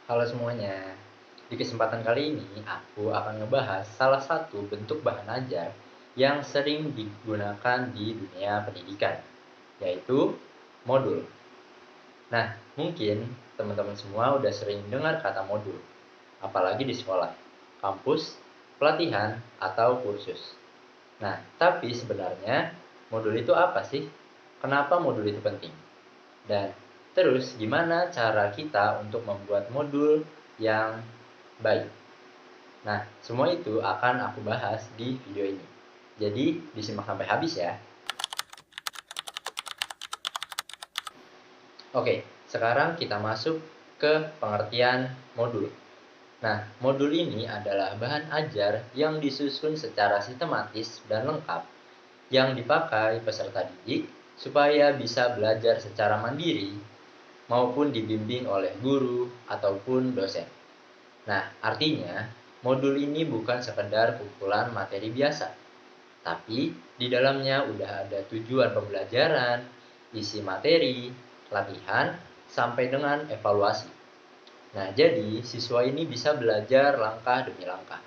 Halo semuanya, di kesempatan kali ini aku akan ngebahas salah satu bentuk bahan ajar yang sering digunakan di dunia pendidikan, yaitu modul. Nah, mungkin teman-teman semua udah sering dengar kata modul, apalagi di sekolah, kampus, pelatihan, atau kursus. Nah, tapi sebenarnya modul itu apa sih? Kenapa modul itu penting? Dan terus gimana cara kita untuk membuat modul yang baik? Nah, semua itu akan aku bahas di video ini. Jadi, disimak sampai habis ya. Oke, sekarang kita masuk ke pengertian modul. Nah, modul ini adalah bahan ajar yang disusun secara sistematis dan lengkap yang dipakai peserta didik supaya bisa belajar secara mandiri maupun dibimbing oleh guru ataupun dosen. Nah, artinya modul ini bukan sekedar kumpulan materi biasa, tapi di dalamnya udah ada tujuan pembelajaran, isi materi, latihan, sampai dengan evaluasi. Nah, jadi siswa ini bisa belajar langkah demi langkah.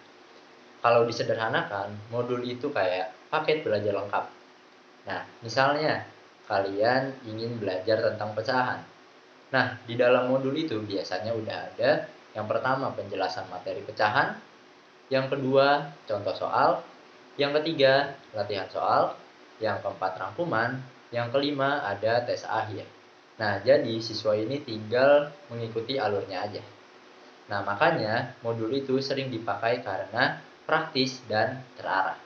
Kalau disederhanakan, modul itu kayak paket belajar lengkap. Nah, misalnya kalian ingin belajar tentang pecahan. Nah, di dalam modul itu biasanya udah ada yang pertama penjelasan materi pecahan, yang kedua contoh soal, yang ketiga latihan soal, yang keempat rangkuman, yang kelima ada tes akhir. Nah, jadi siswa ini tinggal mengikuti alurnya aja. Nah, makanya modul itu sering dipakai karena praktis dan terarah.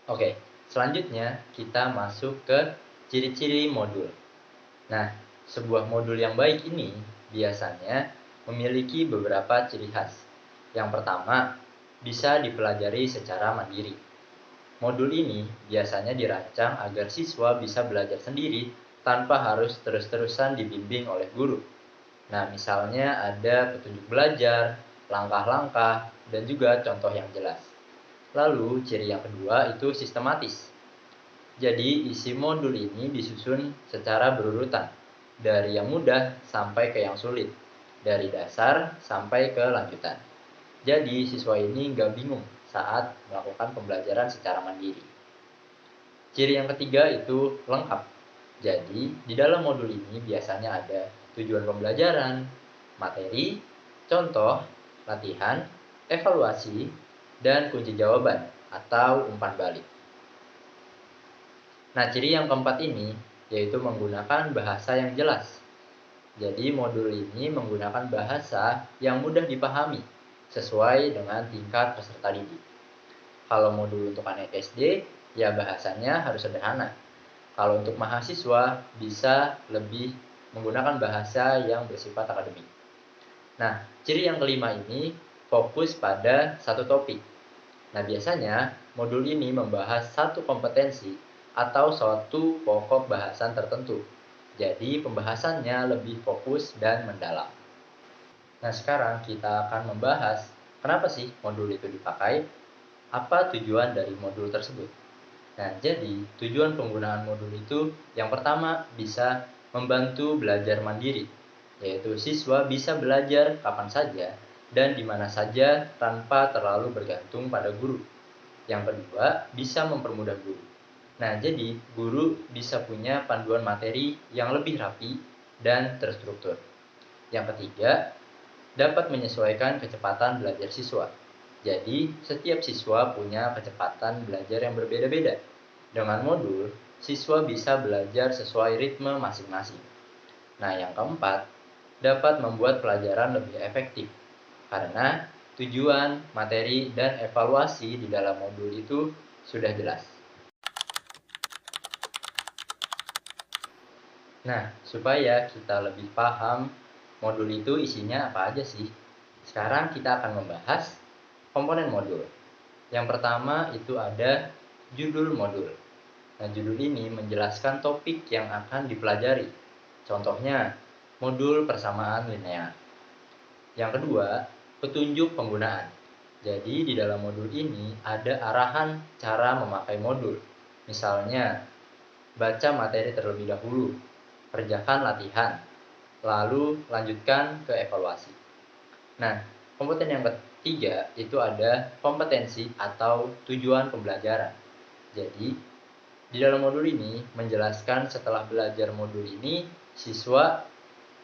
Oke, selanjutnya kita masuk ke ciri-ciri modul. Nah, sebuah modul yang baik ini biasanya memiliki beberapa ciri khas. Yang pertama, bisa dipelajari secara mandiri. Modul ini biasanya dirancang agar siswa bisa belajar sendiri tanpa harus terus-terusan dibimbing oleh guru. Nah, misalnya ada petunjuk belajar, langkah-langkah, dan juga contoh yang jelas. Lalu, ciri yang kedua itu sistematis. Jadi, isi modul ini disusun secara berurutan, dari yang mudah sampai ke yang sulit, dari dasar sampai ke lanjutan. Jadi, siswa ini nggak bingung saat melakukan pembelajaran secara mandiri. Ciri yang ketiga itu lengkap. Jadi, di dalam modul ini biasanya ada tujuan pembelajaran, materi, contoh, latihan, evaluasi, dan kunci jawaban atau umpan balik. Nah, ciri yang keempat ini yaitu menggunakan bahasa yang jelas. Jadi, modul ini menggunakan bahasa yang mudah dipahami sesuai dengan tingkat peserta didik. Kalau modul untuk anak SD, ya bahasanya harus sederhana. Kalau untuk mahasiswa, bisa lebih menggunakan bahasa yang bersifat akademik. Nah, ciri yang kelima ini fokus pada satu topik. Nah, biasanya modul ini membahas satu kompetensi atau suatu pokok bahasan tertentu. Jadi, pembahasannya lebih fokus dan mendalam. Nah, sekarang kita akan membahas kenapa sih modul itu dipakai, apa tujuan dari modul tersebut. Nah, jadi tujuan penggunaan modul itu yang pertama bisa membantu belajar mandiri, yaitu siswa bisa belajar kapan saja dan di mana saja tanpa terlalu bergantung pada guru. Yang kedua, bisa mempermudah guru. Nah, jadi guru bisa punya panduan materi yang lebih rapi dan terstruktur. Yang ketiga, dapat menyesuaikan kecepatan belajar siswa. Jadi, setiap siswa punya kecepatan belajar yang berbeda-beda. Dengan modul, siswa bisa belajar sesuai ritme masing-masing. Nah, yang keempat, dapat membuat pelajaran lebih efektif. Karena tujuan, materi, dan evaluasi di dalam modul itu sudah jelas. Nah, supaya kita lebih paham modul itu isinya apa aja sih? Sekarang kita akan membahas komponen modul. Yang pertama itu ada judul modul. Nah, judul ini menjelaskan topik yang akan dipelajari. Contohnya, modul persamaan linear. Yang kedua, petunjuk penggunaan. Jadi, di dalam modul ini ada arahan cara memakai modul. Misalnya, baca materi terlebih dahulu. kerjakan latihan, lalu lanjutkan ke evaluasi. Nah, kompeten yang ketiga itu ada kompetensi atau tujuan pembelajaran. Jadi, di dalam modul ini menjelaskan setelah belajar modul ini, siswa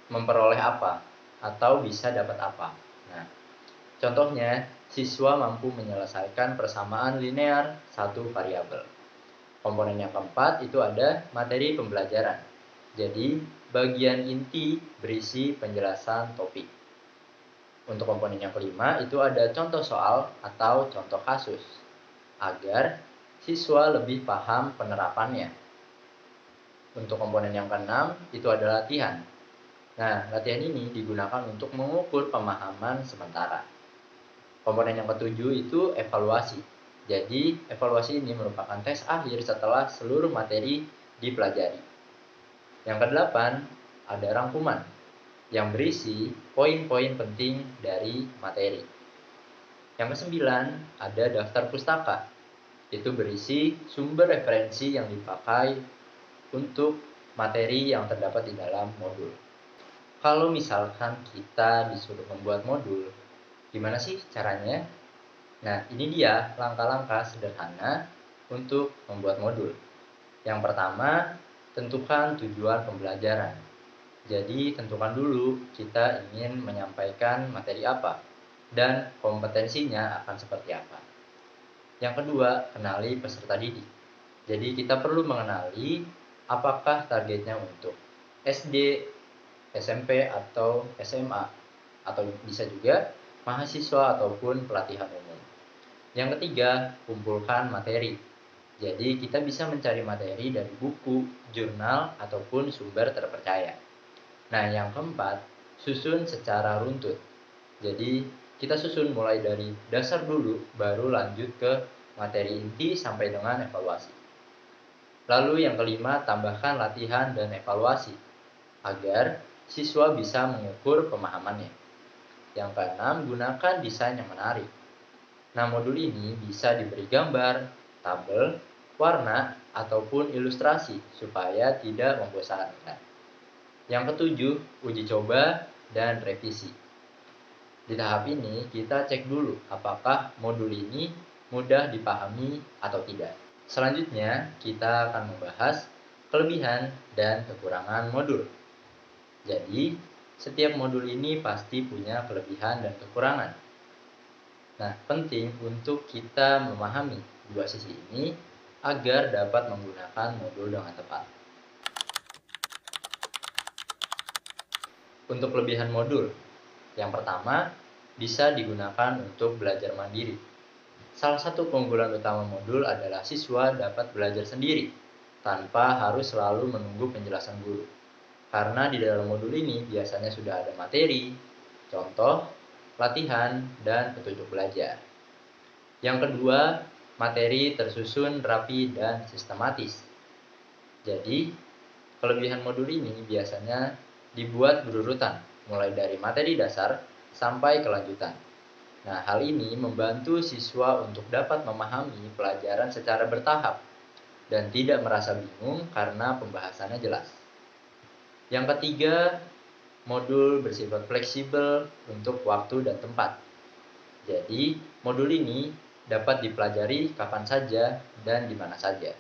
memperoleh apa atau bisa dapat apa. Nah, contohnya, siswa mampu menyelesaikan persamaan linear satu variabel. Komponen yang keempat itu ada materi pembelajaran. Jadi, bagian inti berisi penjelasan topik. Untuk komponen yang kelima itu ada contoh soal atau contoh kasus, agar siswa lebih paham penerapannya. Untuk komponen yang keenam itu ada latihan. Nah, latihan ini digunakan untuk mengukur pemahaman sementara. Komponen yang ketujuh itu evaluasi. Jadi, evaluasi ini merupakan tes akhir setelah seluruh materi dipelajari. Yang kedelapan, ada rangkuman yang berisi poin-poin penting dari materi. Yang kesembilan, ada daftar pustaka. Itu berisi sumber referensi yang dipakai untuk materi yang terdapat di dalam modul. Kalau misalkan kita disuruh membuat modul, gimana sih caranya? Nah, ini dia langkah-langkah sederhana untuk membuat modul. Yang pertama, tentukan tujuan pembelajaran. Jadi, tentukan dulu kita ingin menyampaikan materi apa dan kompetensinya akan seperti apa. Yang kedua, kenali peserta didik. Jadi, kita perlu mengenali apakah targetnya untuk SD, SMP, atau SMA, atau bisa juga mahasiswa ataupun pelatihan umum. Yang ketiga, kumpulkan materi. Jadi, kita bisa mencari materi dari buku, jurnal, ataupun sumber terpercaya. Nah, yang keempat, susun secara runtut. Jadi, kita susun mulai dari dasar dulu, baru lanjut ke materi inti sampai dengan evaluasi. Lalu yang kelima, tambahkan latihan dan evaluasi, agar siswa bisa mengukur pemahamannya. Yang keenam, gunakan desain yang menarik. Nah, modul ini bisa diberi gambar, tabel, warna, ataupun ilustrasi supaya tidak membosankan. Yang ketujuh, uji coba dan revisi. Di tahap ini, kita cek dulu apakah modul ini mudah dipahami atau tidak. Selanjutnya, kita akan membahas kelebihan dan kekurangan modul. Jadi, setiap modul ini pasti punya kelebihan dan kekurangan. Nah, penting untuk kita memahami dua sisi ini agar dapat menggunakan modul dengan tepat. Untuk kelebihan modul, yang pertama, bisa digunakan untuk belajar mandiri. Salah satu keunggulan utama modul adalah siswa dapat belajar sendiri, tanpa harus selalu menunggu penjelasan guru. Karena di dalam modul ini biasanya sudah ada materi, contoh, latihan, dan petunjuk belajar. Yang kedua, materi tersusun rapi dan sistematis. Jadi, kelebihan modul ini biasanya dibuat berurutan, mulai dari materi dasar sampai kelanjutan. Nah, hal ini membantu siswa untuk dapat memahami pelajaran secara bertahap dan tidak merasa bingung karena pembahasannya jelas. Yang ketiga, modul bersifat fleksibel untuk waktu dan tempat. Jadi, modul ini dapat dipelajari kapan saja dan di mana saja.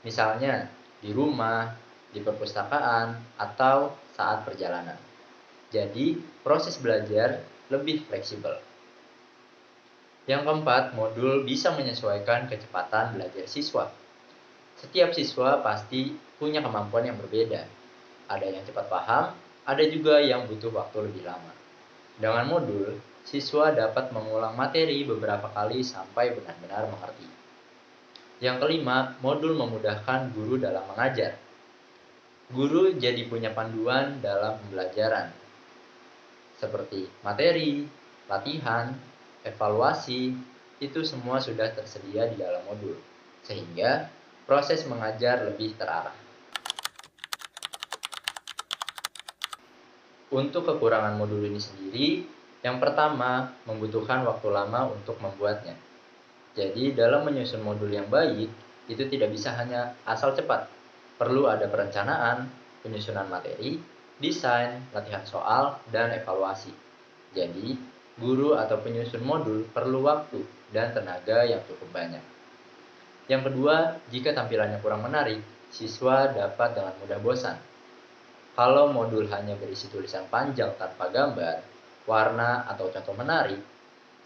Misalnya, di rumah, di perpustakaan, atau saat perjalanan. Jadi, proses belajar lebih fleksibel. Yang keempat, modul bisa menyesuaikan kecepatan belajar siswa. Setiap siswa pasti punya kemampuan yang berbeda. Ada yang cepat paham, ada juga yang butuh waktu lebih lama. Dengan modul, siswa dapat mengulang materi beberapa kali sampai benar-benar mengerti. Yang kelima, modul memudahkan guru dalam mengajar. Guru jadi punya panduan dalam pembelajaran, seperti materi, latihan, evaluasi, itu semua sudah tersedia di dalam modul, sehingga proses mengajar lebih terarah. Untuk kekurangan modul ini sendiri, yang pertama, membutuhkan waktu lama untuk membuatnya. Jadi, dalam menyusun modul yang baik, itu tidak bisa hanya asal cepat. Perlu ada perencanaan, penyusunan materi, desain, latihan soal, dan evaluasi. Jadi, guru atau penyusun modul perlu waktu dan tenaga yang cukup banyak. Yang kedua, jika tampilannya kurang menarik, siswa dapat dengan mudah bosan. Kalau modul hanya berisi tulisan panjang tanpa gambar, warna, atau contoh menarik,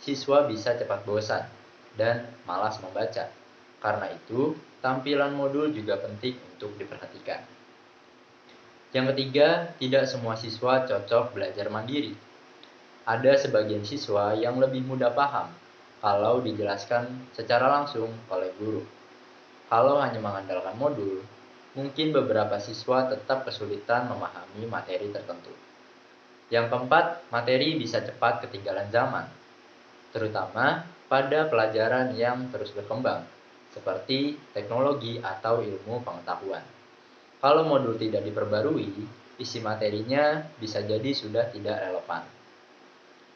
siswa bisa cepat bosan dan malas membaca. Karena itu, tampilan modul juga penting untuk diperhatikan. Yang ketiga, tidak semua siswa cocok belajar mandiri. Ada sebagian siswa yang lebih mudah paham kalau dijelaskan secara langsung oleh guru. Kalau hanya mengandalkan modul, mungkin beberapa siswa tetap kesulitan memahami materi tertentu. Yang keempat, materi bisa cepat ketinggalan zaman, terutama pada pelajaran yang terus berkembang, seperti teknologi atau ilmu pengetahuan. Kalau modul tidak diperbarui, isi materinya bisa jadi sudah tidak relevan.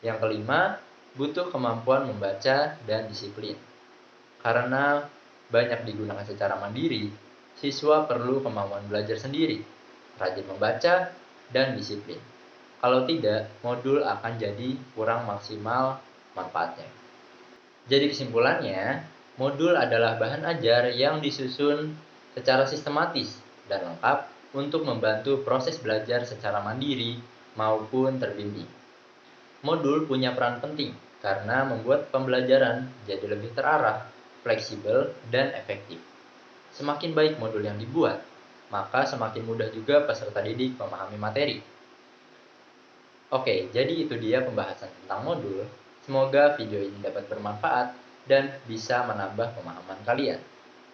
Yang kelima, butuh kemampuan membaca dan disiplin. Karena banyak digunakan secara mandiri, siswa perlu kemampuan belajar sendiri, rajin membaca, dan disiplin. Kalau tidak, modul akan jadi kurang maksimal manfaatnya. Jadi kesimpulannya, modul adalah bahan ajar yang disusun secara sistematis dan lengkap untuk membantu proses belajar secara mandiri maupun terbimbing. Modul punya peran penting karena membuat pembelajaran jadi lebih terarah, fleksibel, dan efektif. Semakin baik modul yang dibuat, maka semakin mudah juga peserta didik memahami materi. Oke, jadi itu dia pembahasan tentang modul. Semoga video ini dapat bermanfaat dan bisa menambah pemahaman kalian.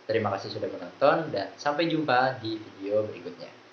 Terima kasih sudah menonton dan sampai jumpa di video berikutnya.